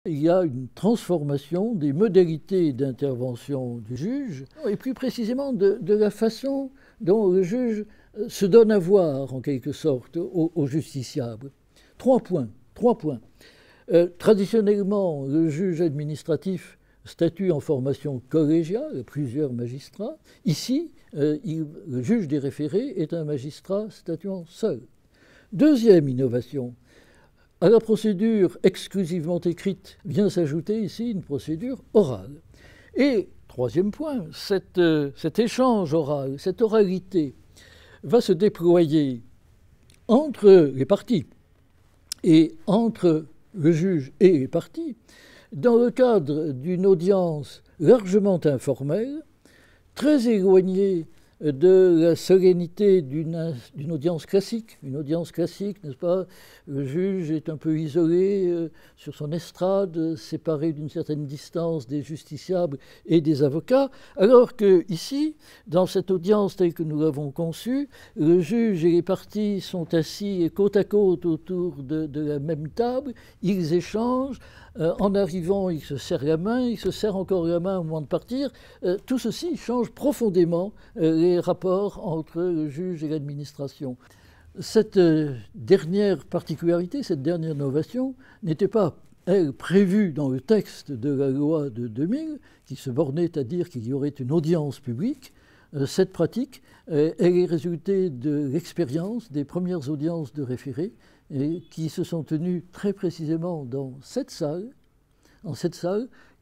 il y a une transformation des modalités d'intervention du juge, et plus précisément de la façon dont le juge se donne à voir, en quelque sorte, aux justiciables. Trois points. Traditionnellement, le juge administratif statue en formation collégiale, plusieurs magistrats. Ici, le juge des référés est un magistrat statuant seul. Deuxième innovation, à la procédure exclusivement écrite vient s'ajouter ici une procédure orale. Et troisième point, cet échange oral, cette oralité va se déployer entre les parties et entre le juge et les parties dans le cadre d'une audience largement informelle, très éloignée de la solennité d'une audience classique. Une audience classique, n'est-ce pas? Le juge est un peu isolé sur son estrade, séparé d'une certaine distance des justiciables et des avocats, alors que ici, dans cette audience telle que nous l'avons conçue, le juge et les parties sont assis côte à côte autour de la même table, ils échangent. En arrivant, il se serre la main, il se serre encore la main au moment de partir. Tout ceci change profondément les rapports entre le juge et l'administration. Cette dernière particularité, cette dernière innovation n'était pas, elle, prévue dans le texte de la loi de 2000, qui se bornait à dire qu'il y aurait une audience publique. Cette pratique, elle est résultée de l'expérience des premières audiences de référés et qui se sont tenues très précisément dans cette salle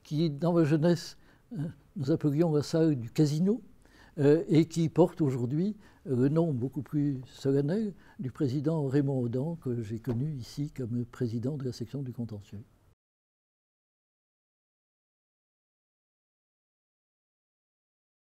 qui, dans ma jeunesse, nous appelions la salle du casino, et qui porte aujourd'hui le nom beaucoup plus solennel du président Raymond Audin, que j'ai connu ici comme président de la section du contentieux.